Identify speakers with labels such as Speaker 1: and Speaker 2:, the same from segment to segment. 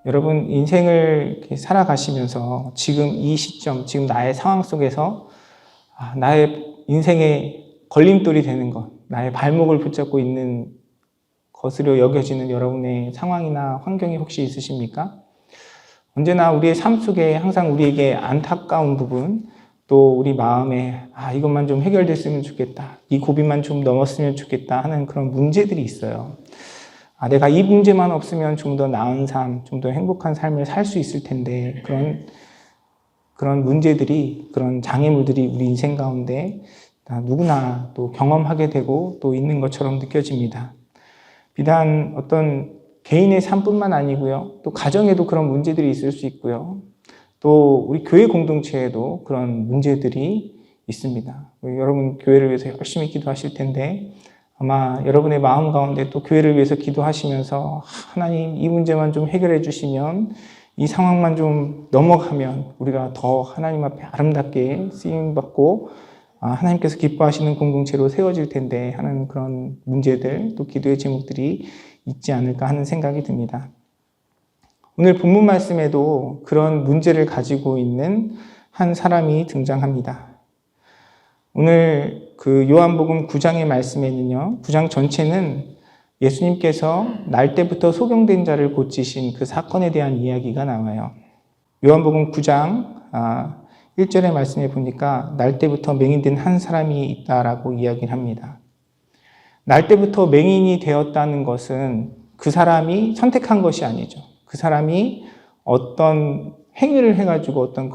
Speaker 1: 여러분 인생을 이렇게 살아가시면서 지금 이 시점, 지금 나의 상황 속에서 나의 인생의 걸림돌이 되는 것, 나의 발목을 붙잡고 있는 것으로 여겨지는 여러분의 상황이나 환경이 혹시 있으십니까? 언제나 우리의 삶 속에 항상 우리에게 안타까운 부분, 또 우리 마음에 이것만 좀 해결됐으면 좋겠다, 이 고비만 좀 넘었으면 좋겠다 하는 그런 문제들이 있어요. 내가 이 문제만 없으면 좀 더 나은 삶, 좀 더 행복한 삶을 살 수 있을 텐데, 그런 문제들이, 그런 장애물들이 우리 인생 가운데 누구나 또 경험하게 되고 또 있는 것처럼 느껴집니다. 비단 어떤 개인의 삶뿐만 아니고요, 또 가정에도 그런 문제들이 있을 수 있고요, 또 우리 교회 공동체에도 그런 문제들이 있습니다. 여러분 교회를 위해서 열심히 기도하실 텐데, 아마 여러분의 마음 가운데 또 교회를 위해서 기도하시면서 하나님 이 문제만 좀 해결해 주시면, 이 상황만 좀 넘어가면 우리가 더 하나님 앞에 아름답게 쓰임받고 하나님께서 기뻐하시는 공동체로 세워질 텐데 하는 그런 문제들, 또 기도의 제목들이 있지 않을까 하는 생각이 듭니다. 오늘 본문 말씀에도 그런 문제를 가지고 있는 한 사람이 등장합니다. 오늘 그 요한복음 9장의 말씀에는요, 9장 전체는 예수님께서 날 때부터 소경된 자를 고치신 그 사건에 대한 이야기가 나와요. 요한복음 9장 1절의 말씀에 보니까 날 때부터 맹인된 한 사람이 있다라고 이야기를 합니다. 날 때부터 맹인이 되었다는 것은 그 사람이 선택한 것이 아니죠. 그 사람이 어떤 행위를 해가지고 어떤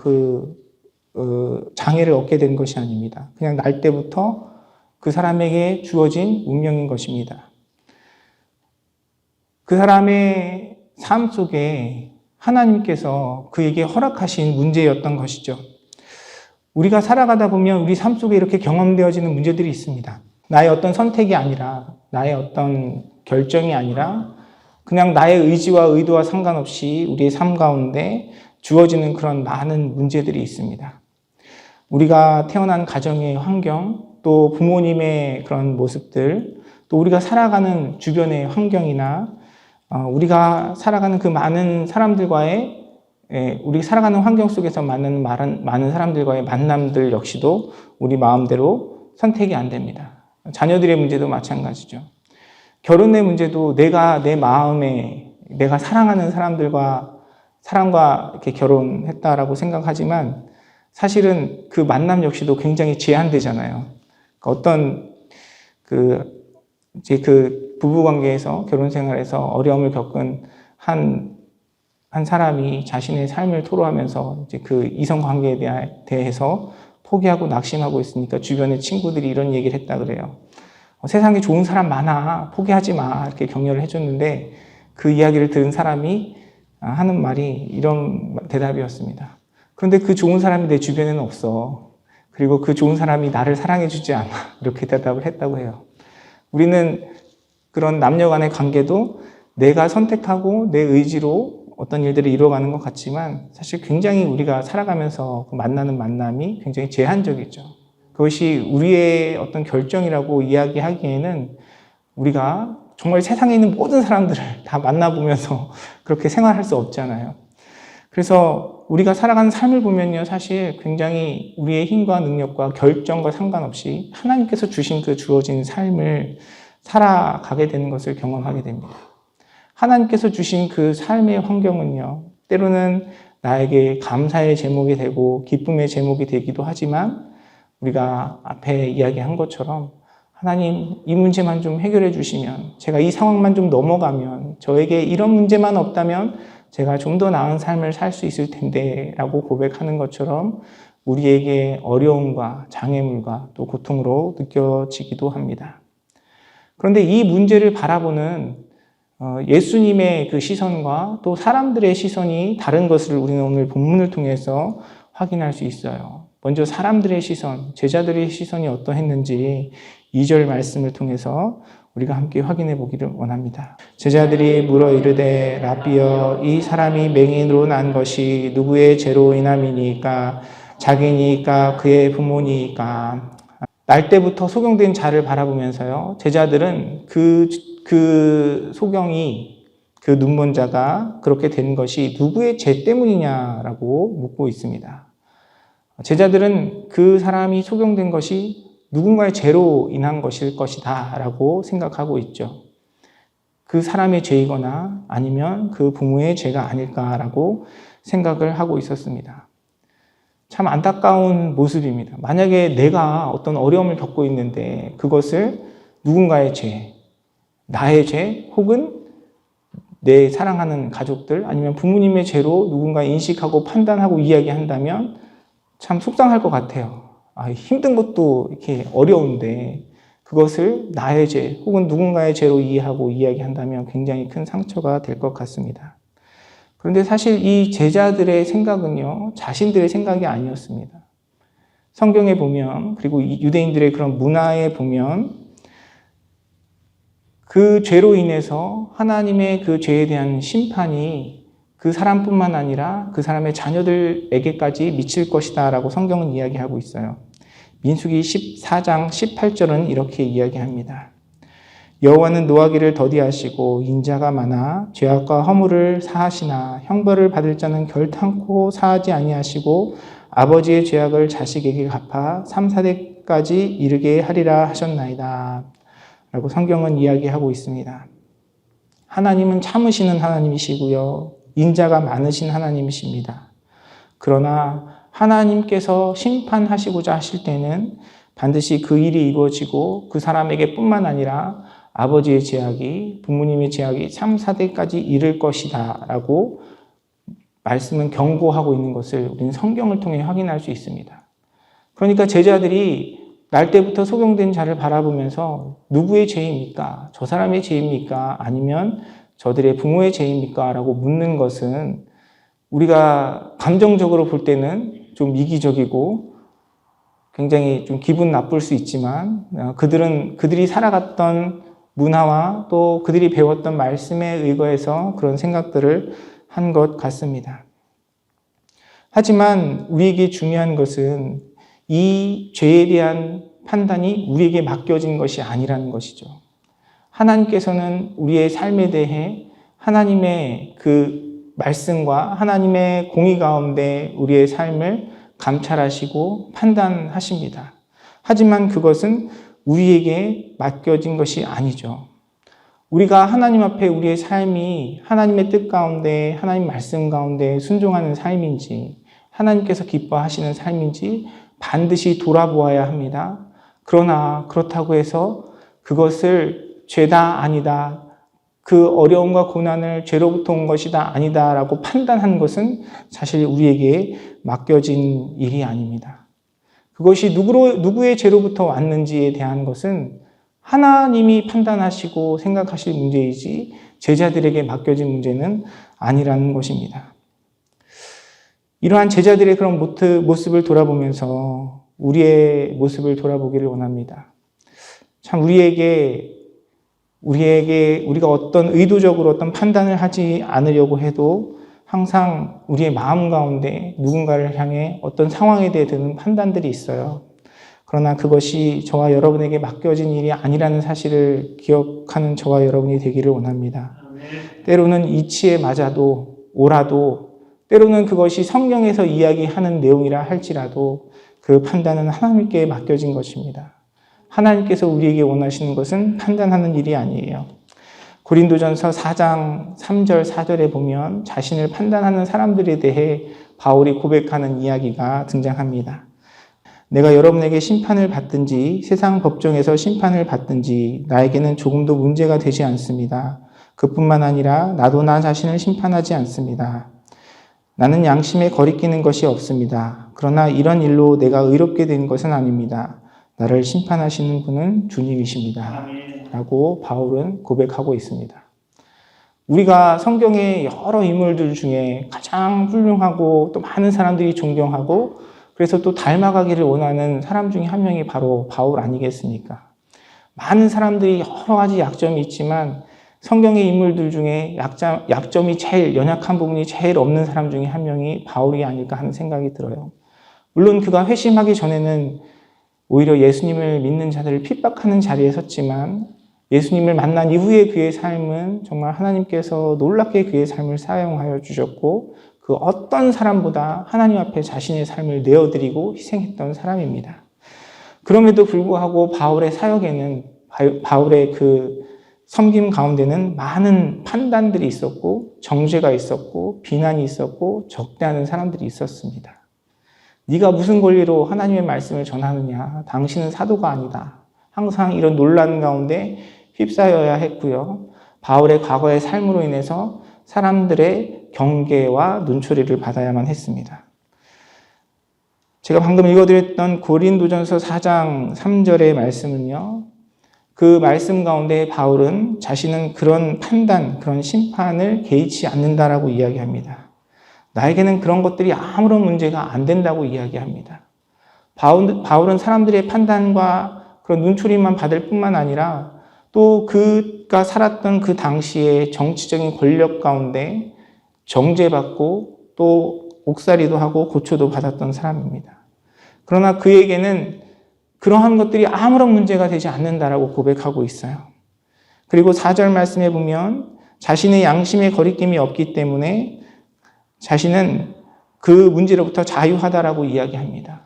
Speaker 1: 장애를 얻게 된 것이 아닙니다. 그냥 날 때부터 그 사람에게 주어진 운명인 것입니다. 그 사람의 삶 속에 하나님께서 그에게 허락하신 문제였던 것이죠. 우리가 살아가다 보면 우리 삶 속에 이렇게 경험되어지는 문제들이 있습니다. 나의 어떤 선택이 아니라, 나의 어떤 결정이 아니라 그냥 나의 의지와 의도와 상관없이 우리의 삶 가운데 주어지는 그런 많은 문제들이 있습니다. 우리가 태어난 가정의 환경, 또 부모님의 그런 모습들, 또 우리가 살아가는 주변의 환경이나 우리가 살아가는 그 많은 사람들과의, 우리 살아가는 환경 속에서 만나는 많은 사람들과의 만남들 역시도 우리 마음대로 선택이 안 됩니다. 자녀들의 문제도 마찬가지죠. 결혼의 문제도 내가 내 마음에 내가 사랑하는 사람과 이렇게 결혼했다라고 생각하지만 사실은 그 만남 역시도 굉장히 제한되잖아요. 어떤 그 부부 관계에서, 결혼 생활에서 어려움을 겪은 한 사람이 자신의 삶을 토로하면서 이제 그 이성 관계에 대해서 포기하고 낙심하고 있으니까 주변의 친구들이 이런 얘기를 했다 그래요. 세상에 좋은 사람 많아, 포기하지 마, 이렇게 격려를 해줬는데 그 이야기를 들은 사람이 하는 말이 이런 대답이었습니다. 그런데 그 좋은 사람이 내 주변에는 없어. 그리고 그 좋은 사람이 나를 사랑해주지 않아. 이렇게 대답을 했다고 해요. 우리는 그런 남녀 간의 관계도 내가 선택하고 내 의지로 어떤 일들을 이루어가는 것 같지만 사실 굉장히 우리가 살아가면서 만나는 만남이 굉장히 제한적이죠. 그것이 우리의 어떤 결정이라고 이야기하기에는 우리가 정말 세상에 있는 모든 사람들을 다 만나보면서 그렇게 생활할 수 없잖아요. 그래서 우리가 살아가는 삶을 보면요, 사실 굉장히 우리의 힘과 능력과 결정과 상관없이 하나님께서 주신 그 주어진 삶을 살아가게 되는 것을 경험하게 됩니다. 하나님께서 주신 그 삶의 환경은요, 때로는 나에게 감사의 제목이 되고 기쁨의 제목이 되기도 하지만 우리가 앞에 이야기한 것처럼 하나님 이 문제만 좀 해결해 주시면, 제가 이 상황만 좀 넘어가면, 저에게 이런 문제만 없다면 제가 좀 더 나은 삶을 살 수 있을 텐데 라고 고백하는 것처럼 우리에게 어려움과 장애물과 또 고통으로 느껴지기도 합니다. 그런데 이 문제를 바라보는 예수님의 그 시선과 또 사람들의 시선이 다른 것을 우리는 오늘 본문을 통해서 확인할 수 있어요. 먼저 사람들의 시선, 제자들의 시선이 어떠했는지 2절 말씀을 통해서 우리가 함께 확인해 보기를 원합니다. 제자들이 물어 이르되 라비여, 이 사람이 맹인으로 난 것이 누구의 죄로 인함이니까? 자기니까 그의 부모니까? 날 때부터 소경된 자를 바라보면서요, 제자들은 그 소경이 그 눈먼 자가 그렇게 된 것이 누구의 죄 때문이냐라고 묻고 있습니다. 제자들은 그 사람이 소경된 것이 누군가의 죄로 인한 것일 것이다 라고 생각하고 있죠. 그 사람의 죄이거나 아니면 그 부모의 죄가 아닐까라고 생각을 하고 있었습니다. 참 안타까운 모습입니다. 만약에 내가 어떤 어려움을 겪고 있는데 그것을 누군가의 죄, 나의 죄 혹은 내 사랑하는 가족들 아니면 부모님의 죄로 누군가 인식하고 판단하고 이야기한다면 참 속상할 것 같아요. 힘든 것도 이렇게 어려운데 그것을 나의 죄 혹은 누군가의 죄로 이해하고 이야기한다면 굉장히 큰 상처가 될 것 같습니다. 그런데 사실 이 제자들의 생각은요, 자신들의 생각이 아니었습니다. 성경에 보면, 그리고 유대인들의 그런 문화에 보면 그 죄로 인해서 하나님의 그 죄에 대한 심판이 그 사람뿐만 아니라 그 사람의 자녀들에게까지 미칠 것이다 라고 성경은 이야기하고 있어요. 민수기 14장 18절은 이렇게 이야기합니다. 여호와는 노하기를 더디하시고 인자가 많아 죄악과 허물을 사하시나 형벌을 받을 자는 결탄코 사하지 아니하시고 아버지의 죄악을 자식에게 갚아 3, 4대까지 이르게 하리라 하셨나이다 라고 성경은 이야기하고 있습니다. 하나님은 참으시는 하나님이시고요. 인자가 많으신 하나님이십니다. 그러나 하나님께서 심판하시고자 하실 때는 반드시 그 일이 이루어지고 그 사람에게 뿐만 아니라 아버지의 죄악이, 부모님의 죄악이 3, 4대까지 이를 것이다 라고 말씀은 경고하고 있는 것을 우리는 성경을 통해 확인할 수 있습니다. 그러니까 제자들이 날 때부터 소경된 자를 바라보면서 누구의 죄입니까? 저 사람의 죄입니까? 아니면 저들의 부모의 죄입니까? 라고 묻는 것은 우리가 감정적으로 볼 때는 좀 이기적이고 굉장히 좀 기분 나쁠 수 있지만 그들이 살아갔던 문화와 또 그들이 배웠던 말씀에 의거해서 그런 생각들을 한 것 같습니다. 하지만 우리에게 중요한 것은 이 죄에 대한 판단이 우리에게 맡겨진 것이 아니라는 것이죠. 하나님께서는 우리의 삶에 대해 하나님의 그 말씀과 하나님의 공의 가운데 우리의 삶을 감찰하시고 판단하십니다. 하지만 그것은 우리에게 맡겨진 것이 아니죠. 우리가 하나님 앞에 우리의 삶이 하나님의 뜻 가운데 하나님 말씀 가운데 순종하는 삶인지 하나님께서 기뻐하시는 삶인지 반드시 돌아보아야 합니다. 그러나 그렇다고 해서 그것을 죄다 아니다, 그 어려움과 고난을 죄로부터 온 것이다 아니다 라고 판단한 것은 사실 우리에게 맡겨진 일이 아닙니다. 그것이 누구의 죄로부터 왔는지에 대한 것은 하나님이 판단하시고 생각하실 문제이지 제자들에게 맡겨진 문제는 아니라는 것입니다. 이러한 제자들의 그런 모습을 돌아보면서 우리의 모습을 돌아보기를 원합니다. 참 우리가 어떤 의도적으로 어떤 판단을 하지 않으려고 해도 항상 우리의 마음 가운데 누군가를 향해 어떤 상황에 대해 드는 판단들이 있어요. 그러나 그것이 저와 여러분에게 맡겨진 일이 아니라는 사실을 기억하는 저와 여러분이 되기를 원합니다. 때로는 이치에 맞아도 옳아도 때로는 그것이 성경에서 이야기하는 내용이라 할지라도 그 판단은 하나님께 맡겨진 것입니다. 하나님께서 우리에게 원하시는 것은 판단하는 일이 아니에요. 고린도전서 4장 3절 4절에 보면 자신을 판단하는 사람들에 대해 바울이 고백하는 이야기가 등장합니다. 내가 여러분에게 심판을 받든지 세상 법정에서 심판을 받든지 나에게는 조금도 문제가 되지 않습니다. 그뿐만 아니라 나도 나 자신을 심판하지 않습니다. 나는 양심에 거리끼는 것이 없습니다. 그러나 이런 일로 내가 의롭게 된 것은 아닙니다. 나를 심판하시는 분은 주님이십니다. 라고 바울은 고백하고 있습니다. 우리가 성경의 여러 인물들 중에 가장 훌륭하고 또 많은 사람들이 존경하고 그래서 또 닮아가기를 원하는 사람 중에 한 명이 바로 바울 아니겠습니까? 많은 사람들이 여러 가지 약점이 있지만 성경의 인물들 중에 약점이 제일 연약한 부분이 제일 없는 사람 중에 한 명이 바울이 아닐까 하는 생각이 들어요. 물론 그가 회심하기 전에는 오히려 예수님을 믿는 자들을 핍박하는 자리에 섰지만 예수님을 만난 이후에 그의 삶은 정말 하나님께서 놀랍게 그의 삶을 사용하여 주셨고 그 어떤 사람보다 하나님 앞에 자신의 삶을 내어드리고 희생했던 사람입니다. 그럼에도 불구하고 바울의 사역에는 바울의 그 섬김 가운데는 많은 판단들이 있었고 정죄가 있었고 비난이 있었고 적대하는 사람들이 있었습니다. 네가 무슨 권리로 하나님의 말씀을 전하느냐? 당신은 사도가 아니다. 항상 이런 논란 가운데 휩싸여야 했고요. 바울의 과거의 삶으로 인해서 사람들의 경계와 눈초리를 받아야만 했습니다. 제가 방금 읽어드렸던 고린도전서 4장 3절의 말씀은요. 그 말씀 가운데 바울은 자신은 그런 판단, 그런 심판을 개의치 않는다라고 이야기합니다. 나에게는 그런 것들이 아무런 문제가 안 된다고 이야기합니다. 바울은 사람들의 판단과 그런 눈초리만 받을 뿐만 아니라 또 그가 살았던 그 당시의 정치적인 권력 가운데 정죄받고 또 옥살이도 하고 고초도 받았던 사람입니다. 그러나 그에게는 그러한 것들이 아무런 문제가 되지 않는다라고 고백하고 있어요. 그리고 4절 말씀에 보면 자신의 양심에 거리낌이 없기 때문에 자신은 그 문제로부터 자유하다라고 이야기합니다.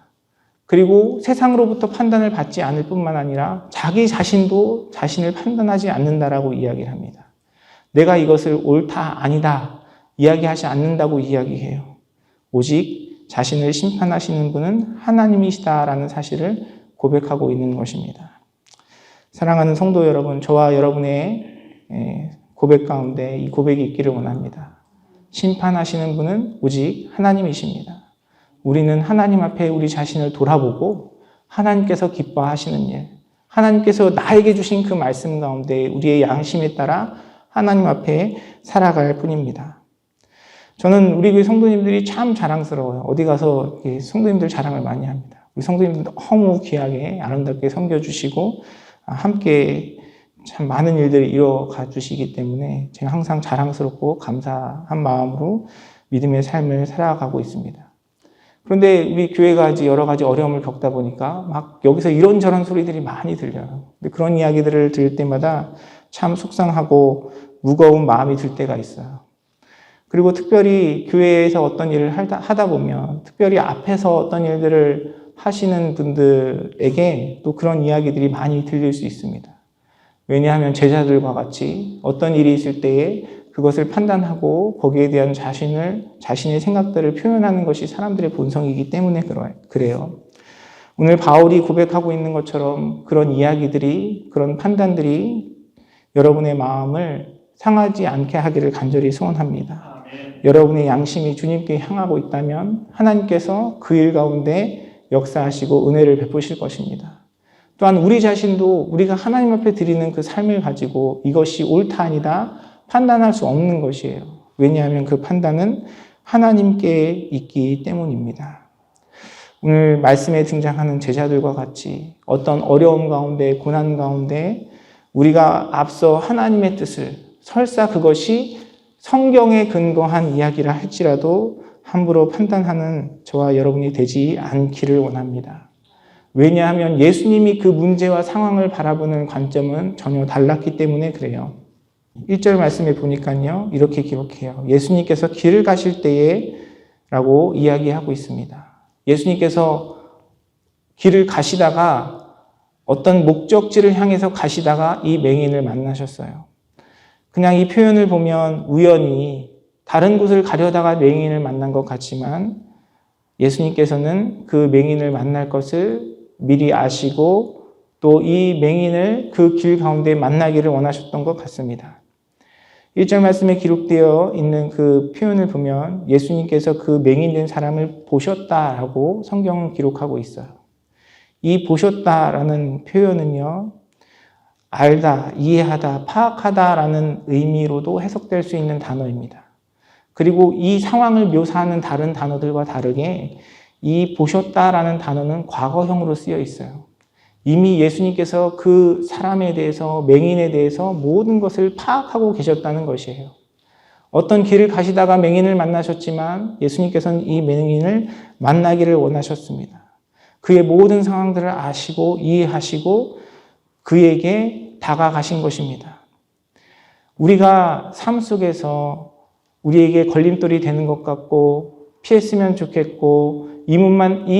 Speaker 1: 그리고 세상으로부터 판단을 받지 않을 뿐만 아니라 자기 자신도 자신을 판단하지 않는다라고 이야기를 합니다. 내가 이것을 옳다, 아니다 이야기하지 않는다고 이야기해요. 오직 자신을 심판하시는 분은 하나님이시다라는 사실을 고백하고 있는 것입니다. 사랑하는 성도 여러분, 저와 여러분의 고백 가운데 이 고백이 있기를 원합니다. 심판하시는 분은 오직 하나님이십니다. 우리는 하나님 앞에 우리 자신을 돌아보고 하나님께서 기뻐하시는 일, 하나님께서 나에게 주신 그 말씀 가운데 우리의 양심에 따라 하나님 앞에 살아갈 뿐입니다. 저는 우리 교회 성도님들이 참 자랑스러워요. 어디 가서 성도님들 자랑을 많이 합니다. 우리 성도님들 너무 귀하게 아름답게 섬겨주시고 함께 참 많은 일들을 이뤄가 주시기 때문에 제가 항상 자랑스럽고 감사한 마음으로 믿음의 삶을 살아가고 있습니다. 그런데 우리 교회가 여러 가지 어려움을 겪다 보니까 막 여기서 이런저런 소리들이 많이 들려요. 근데 그런 이야기들을 들을 때마다 참 속상하고 무거운 마음이 들 때가 있어요. 그리고 특별히 교회에서 어떤 일을 하다 보면 특별히 앞에서 어떤 일들을 하시는 분들에게 또 그런 이야기들이 많이 들릴 수 있습니다. 왜냐하면 제자들과 같이 어떤 일이 있을 때에 그것을 판단하고 거기에 대한 자신의 생각들을 표현하는 것이 사람들의 본성이기 때문에 그래요. 오늘 바울이 고백하고 있는 것처럼 그런 이야기들이, 그런 판단들이 여러분의 마음을 상하지 않게 하기를 간절히 소원합니다. 여러분의 양심이 주님께 향하고 있다면 하나님께서 그 일 가운데 역사하시고 은혜를 베푸실 것입니다. 또한 우리 자신도 우리가 하나님 앞에 드리는 그 삶을 가지고 이것이 옳다 아니다 판단할 수 없는 것이에요. 왜냐하면 그 판단은 하나님께 있기 때문입니다. 오늘 말씀에 등장하는 제자들과 같이 어떤 어려움 가운데, 고난 가운데 우리가 앞서 하나님의 뜻을 설사 그것이 성경에 근거한 이야기라 할지라도 함부로 판단하는 저와 여러분이 되지 않기를 원합니다. 왜냐하면 예수님이 그 문제와 상황을 바라보는 관점은 전혀 달랐기 때문에 그래요. 1절 말씀에 보니까요, 이렇게 기록해요. 예수님께서 길을 가실 때에 라고 이야기하고 있습니다. 예수님께서 길을 가시다가 어떤 목적지를 향해서 가시다가 이 맹인을 만나셨어요. 그냥 이 표현을 보면 우연히 다른 곳을 가려다가 맹인을 만난 것 같지만 예수님께서는 그 맹인을 만날 것을 미리 아시고 또 이 맹인을 그 길 가운데 만나기를 원하셨던 것 같습니다. 1절 말씀에 기록되어 있는 그 표현을 보면 예수님께서 그 맹인된 사람을 보셨다라고 성경은 기록하고 있어요. 이 보셨다라는 표현은요, 알다, 이해하다, 파악하다라는 의미로도 해석될 수 있는 단어입니다. 그리고 이 상황을 묘사하는 다른 단어들과 다르게 이 보셨다라는 단어는 과거형으로 쓰여 있어요. 이미 예수님께서 그 사람에 대해서, 맹인에 대해서 모든 것을 파악하고 계셨다는 것이에요. 어떤 길을 가시다가 맹인을 만나셨지만 예수님께서는 이 맹인을 만나기를 원하셨습니다. 그의 모든 상황들을 아시고 이해하시고 그에게 다가가신 것입니다. 우리가 삶 속에서 우리에게 걸림돌이 되는 것 같고 피했으면 좋겠고 이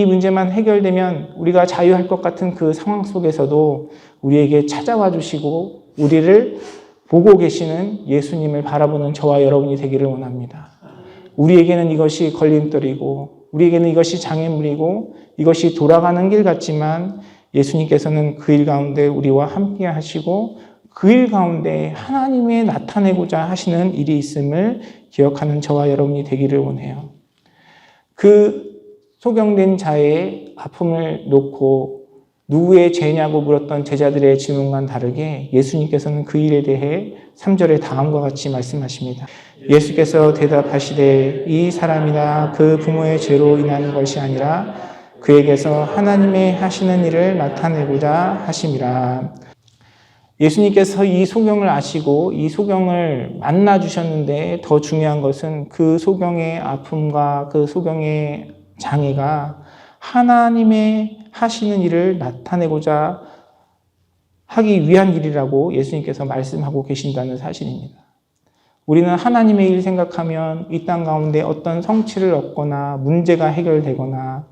Speaker 1: 문제만 해결되면 우리가 자유할 것 같은 그 상황 속에서도 우리에게 찾아와 주시고 우리를 보고 계시는 예수님을 바라보는 저와 여러분이 되기를 원합니다. 우리에게는 이것이 걸림돌이고 우리에게는 이것이 장애물이고 이것이 돌아가는 길 같지만 예수님께서는 그 일 가운데 우리와 함께 하시고 그 일 가운데 하나님의 나타내고자 하시는 일이 있음을 기억하는 저와 여러분이 되기를 원해요. 그 소경된 자의 아픔을 놓고 누구의 죄냐고 물었던 제자들의 질문과는 다르게 예수님께서는 그 일에 대해 3절에 다음과 같이 말씀하십니다. 예수께서 대답하시되 이 사람이나 그 부모의 죄로 인한 것이 아니라 그에게서 하나님의 하시는 일을 나타내고자 하심이라. 예수님께서 이 소경을 아시고 이 소경을 만나 주셨는데 더 중요한 것은 그 소경의 아픔과 그 소경의 장애가 하나님의 하시는 일을 나타내고자 하기 위한 일이라고 예수님께서 말씀하고 계신다는 사실입니다. 우리는 하나님의 일 생각하면 이 땅 가운데 어떤 성취를 얻거나 문제가 해결되거나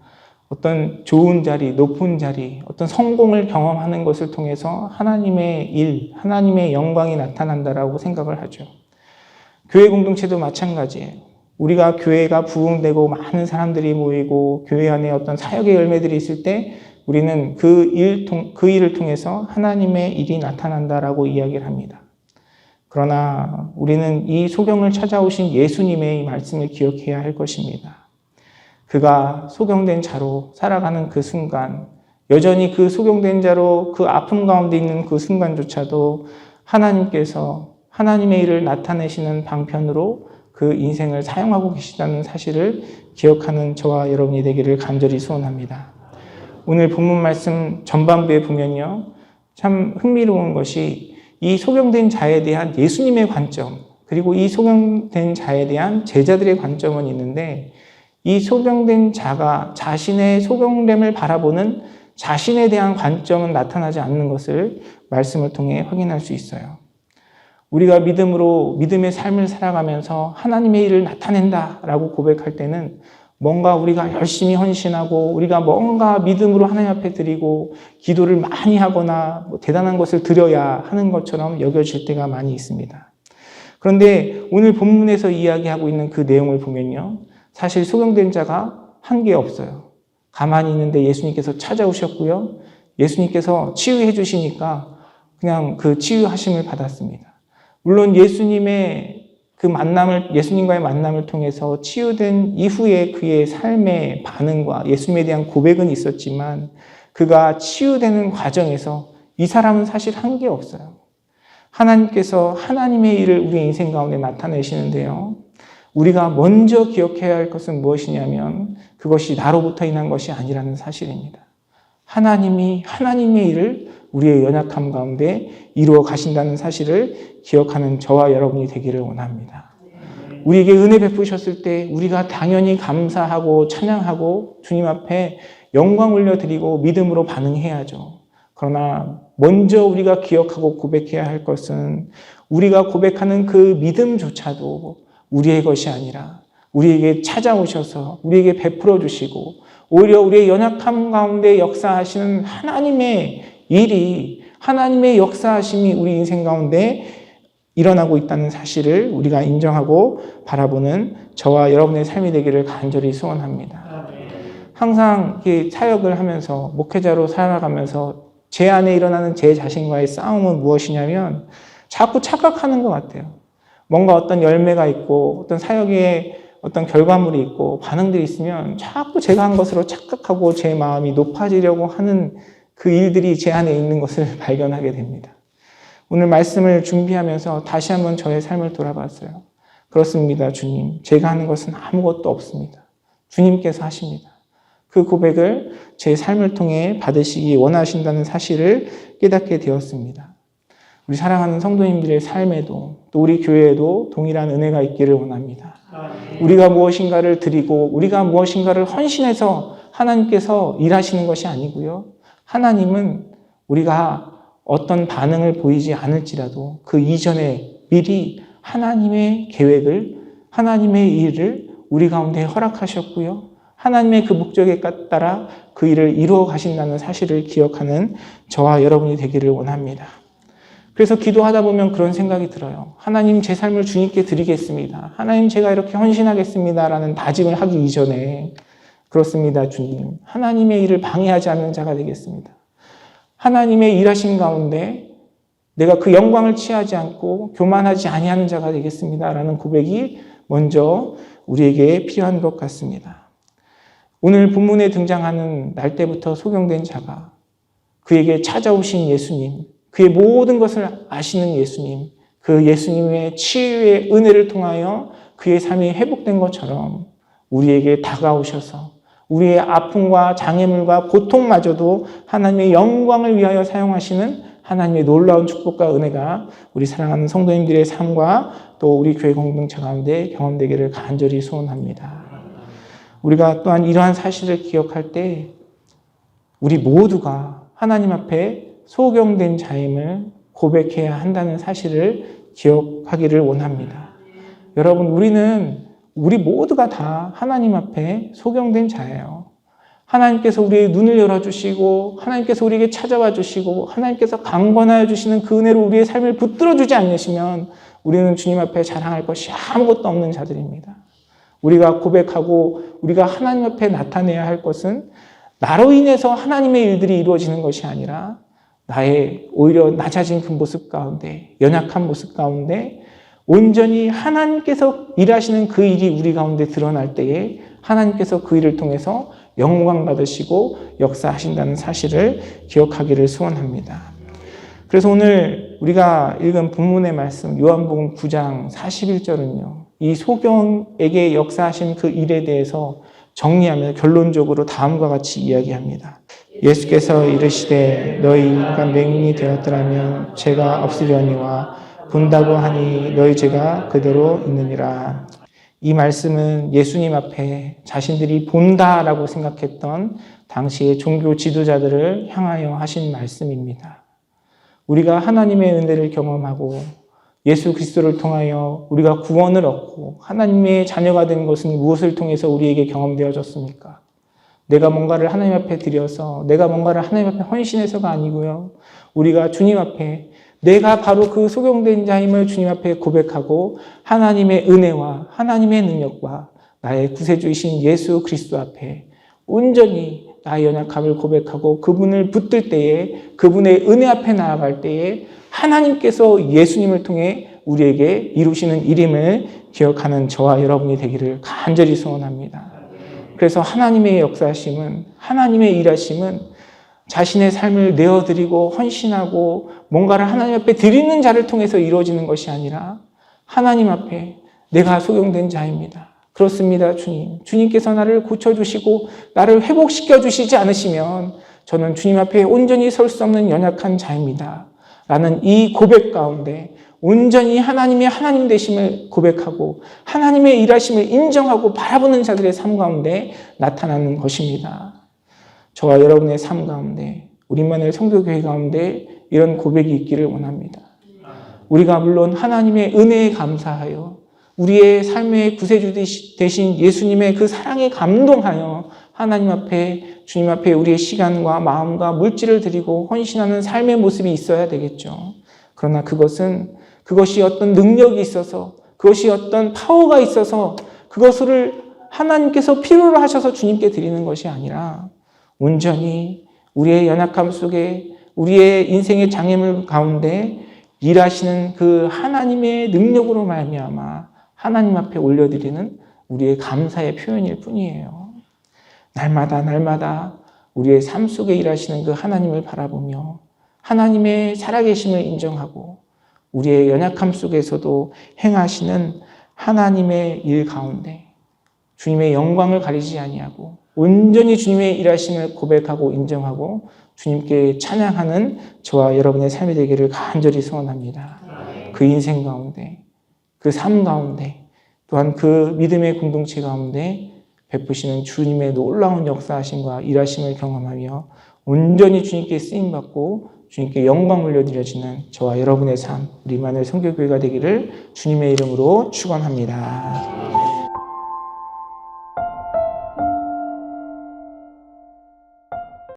Speaker 1: 어떤 좋은 자리, 높은 자리, 어떤 성공을 경험하는 것을 통해서 하나님의 일, 하나님의 영광이 나타난다라고 생각을 하죠. 교회 공동체도 마찬가지예요. 우리가 교회가 부흥되고 많은 사람들이 모이고 교회 안에 어떤 사역의 열매들이 있을 때 우리는 그 일을 통해서 하나님의 일이 나타난다라고 이야기를 합니다. 그러나 우리는 이 소경을 찾아오신 예수님의 말씀을 기억해야 할 것입니다. 그가 소경된 자로 살아가는 그 순간, 여전히 그 소경된 자로 그 아픔 가운데 있는 그 순간조차도 하나님께서 하나님의 일을 나타내시는 방편으로 그 인생을 사용하고 계시다는 사실을 기억하는 저와 여러분이 되기를 간절히 소원합니다. 오늘 본문 말씀 전반부에 보면요, 참 흥미로운 것이 이 소경된 자에 대한 예수님의 관점, 그리고 이 소경된 자에 대한 제자들의 관점은 있는데 이 소경된 자가 자신의 소경됨을 바라보는 자신에 대한 관점은 나타나지 않는 것을 말씀을 통해 확인할 수 있어요. 우리가 믿음으로 믿음의 삶을 살아가면서 하나님의 일을 나타낸다라고 고백할 때는 뭔가 우리가 열심히 헌신하고 우리가 뭔가 믿음으로 하나님 앞에 드리고 기도를 많이 하거나 대단한 것을 드려야 하는 것처럼 여겨질 때가 많이 있습니다. 그런데 오늘 본문에서 이야기하고 있는 그 내용을 보면요, 사실 소경된 자가 한 게 없어요. 가만히 있는데 예수님께서 찾아오셨고요. 예수님께서 치유해 주시니까 그냥 그 치유하심을 받았습니다. 물론 예수님과의 만남을 통해서 치유된 이후에 그의 삶의 반응과 예수님에 대한 고백은 있었지만 그가 치유되는 과정에서 이 사람은 사실 한 게 없어요. 하나님께서 하나님의 일을 우리 인생 가운데 나타내시는데요. 우리가 먼저 기억해야 할 것은 무엇이냐면 그것이 나로부터 인한 것이 아니라는 사실입니다. 하나님이 하나님의 일을 우리의 연약함 가운데 이루어 가신다는 사실을 기억하는 저와 여러분이 되기를 원합니다. 우리에게 은혜 베푸셨을 때 우리가 당연히 감사하고 찬양하고 주님 앞에 영광 올려드리고 믿음으로 반응해야죠. 그러나 먼저 우리가 기억하고 고백해야 할 것은 우리가 고백하는 그 믿음조차도 우리의 것이 아니라 우리에게 찾아오셔서 우리에게 베풀어 주시고 오히려 우리의 연약함 가운데 역사하시는 하나님의 일이, 하나님의 역사하심이 우리 인생 가운데 일어나고 있다는 사실을 우리가 인정하고 바라보는 저와 여러분의 삶이 되기를 간절히 소원합니다. 항상 사역을 하면서 목회자로 살아가면서 제 안에 일어나는 제 자신과의 싸움은 무엇이냐면 자꾸 착각하는 것 같아요. 뭔가 어떤 열매가 있고 어떤 사역에 어떤 결과물이 있고 반응들이 있으면 자꾸 제가 한 것으로 착각하고 제 마음이 높아지려고 하는 그 일들이 제 안에 있는 것을 발견하게 됩니다. 오늘 말씀을 준비하면서 다시 한번 저의 삶을 돌아봤어요. 그렇습니다, 주님. 제가 하는 것은 아무것도 없습니다. 주님께서 하십니다. 그 고백을 제 삶을 통해 받으시기 원하신다는 사실을 깨닫게 되었습니다. 우리 사랑하는 성도님들의 삶에도 또 우리 교회에도 동일한 은혜가 있기를 원합니다. 우리가 무엇인가를 드리고 우리가 무엇인가를 헌신해서 하나님께서 일하시는 것이 아니고요. 하나님은 우리가 어떤 반응을 보이지 않을지라도 그 이전에 미리 하나님의 계획을, 하나님의 일을 우리 가운데 허락하셨고요. 하나님의 그 목적에 따라 그 일을 이루어 가신다는 사실을 기억하는 저와 여러분이 되기를 원합니다. 그래서 기도하다 보면 그런 생각이 들어요. 하나님, 제 삶을 주님께 드리겠습니다. 하나님, 제가 이렇게 헌신하겠습니다. 라는 다짐을 하기 이전에, 그렇습니다, 주님. 하나님의 일을 방해하지 않는 자가 되겠습니다. 하나님의 일하심 가운데 내가 그 영광을 취하지 않고 교만하지 아니하는 자가 되겠습니다. 라는 고백이 먼저 우리에게 필요한 것 같습니다. 오늘 본문에 등장하는 날 때부터 소경된 자가 그에게 찾아오신 예수님, 그의 모든 것을 아시는 예수님, 그 예수님의 치유의 은혜를 통하여 그의 삶이 회복된 것처럼 우리에게 다가오셔서 우리의 아픔과 장애물과 고통마저도 하나님의 영광을 위하여 사용하시는 하나님의 놀라운 축복과 은혜가 우리 사랑하는 성도님들의 삶과 또 우리 교회 공동체 가운데 경험되기를 간절히 소원합니다. 우리가 또한 이러한 사실을 기억할 때 우리 모두가 하나님 앞에 소경된 자임을 고백해야 한다는 사실을 기억하기를 원합니다. 여러분, 우리 모두가 다 하나님 앞에 소경된 자예요. 하나님께서 우리의 눈을 열어주시고 하나님께서 우리에게 찾아와 주시고 하나님께서 강권하여 주시는 그 은혜로 우리의 삶을 붙들어 주지 않으시면 우리는 주님 앞에 자랑할 것이 아무것도 없는 자들입니다. 우리가 고백하고 우리가 하나님 앞에 나타내야 할 것은 나로 인해서 하나님의 일들이 이루어지는 것이 아니라 나의 오히려 낮아진 그 모습 가운데, 연약한 모습 가운데 온전히 하나님께서 일하시는 그 일이 우리 가운데 드러날 때에 하나님께서 그 일을 통해서 영광 받으시고 역사하신다는 사실을 기억하기를 소원합니다. 그래서 오늘 우리가 읽은 본문의 말씀 요한복음 9장 41절은요. 이 소경에게 역사하신 그 일에 대해서 정리하면 결론적으로 다음과 같이 이야기합니다. 예수께서 이르시되 너희 인간 맹인이 되었더라면 죄가 없으려니와 본다고 하니 너희 죄가 그대로 있느니라. 이 말씀은 예수님 앞에 자신들이 본다라고 생각했던 당시의 종교 지도자들을 향하여 하신 말씀입니다. 우리가 하나님의 은혜를 경험하고 예수 그리스도를 통하여 우리가 구원을 얻고 하나님의 자녀가 된 것은 무엇을 통해서 우리에게 경험되어졌습니까? 내가 뭔가를 하나님 앞에 드려서 내가 뭔가를 하나님 앞에 헌신해서가 아니고요. 우리가 주님 앞에 내가 바로 그 소경된 자임을 주님 앞에 고백하고 하나님의 은혜와 하나님의 능력과 나의 구세주이신 예수 그리스도 앞에 온전히 나의 연약함을 고백하고 그분을 붙들 때에 그분의 은혜 앞에 나아갈 때에 하나님께서 예수님을 통해 우리에게 이루시는 일임을 기억하는 저와 여러분이 되기를 간절히 소원합니다. 그래서 하나님의 역사하심은, 하나님의 일하심은 자신의 삶을 내어드리고 헌신하고 뭔가를 하나님 앞에 드리는 자를 통해서 이루어지는 것이 아니라 하나님 앞에 내가 소경된 자입니다. 그렇습니다, 주님. 주님께서 나를 고쳐주시고 나를 회복시켜 주시지 않으시면 저는 주님 앞에 온전히 설 수 없는 연약한 자입니다. 라는 이 고백 가운데 온전히 하나님의 하나님 되심을 고백하고 하나님의 일하심을 인정하고 바라보는 자들의 삶 가운데 나타나는 것입니다. 저와 여러분의 삶 가운데 우리만의 성도교회 가운데 이런 고백이 있기를 원합니다. 우리가 물론 하나님의 은혜에 감사하여 우리의 삶의 구세주 되신 예수님의 그 사랑에 감동하여 하나님 앞에 주님 앞에 우리의 시간과 마음과 물질을 드리고 헌신하는 삶의 모습이 있어야 되겠죠. 그러나 그것이 어떤 능력이 있어서 그것이 어떤 파워가 있어서 그것을 하나님께서 필요로 하셔서 주님께 드리는 것이 아니라 온전히 우리의 연약함 속에 우리의 인생의 장애물 가운데 일하시는 그 하나님의 능력으로 말미암아 하나님 앞에 올려드리는 우리의 감사의 표현일 뿐이에요. 날마다 우리의 삶 속에 일하시는 그 하나님을 바라보며 하나님의 살아계심을 인정하고 우리의 연약함 속에서도 행하시는 하나님의 일 가운데 주님의 영광을 가리지 아니하고 온전히 주님의 일하심을 고백하고 인정하고 주님께 찬양하는 저와 여러분의 삶이 되기를 간절히 소원합니다. 그 인생 가운데, 그 삶 가운데, 또한 그 믿음의 공동체 가운데 베푸시는 주님의 놀라운 역사하심과 일하심을 경험하며 온전히 주님께 쓰임받고 주님께 영광 올려드려지는 저와 여러분의 삶, 우리 임마누엘 선교교회가 되기를 주님의 이름으로 축원합니다.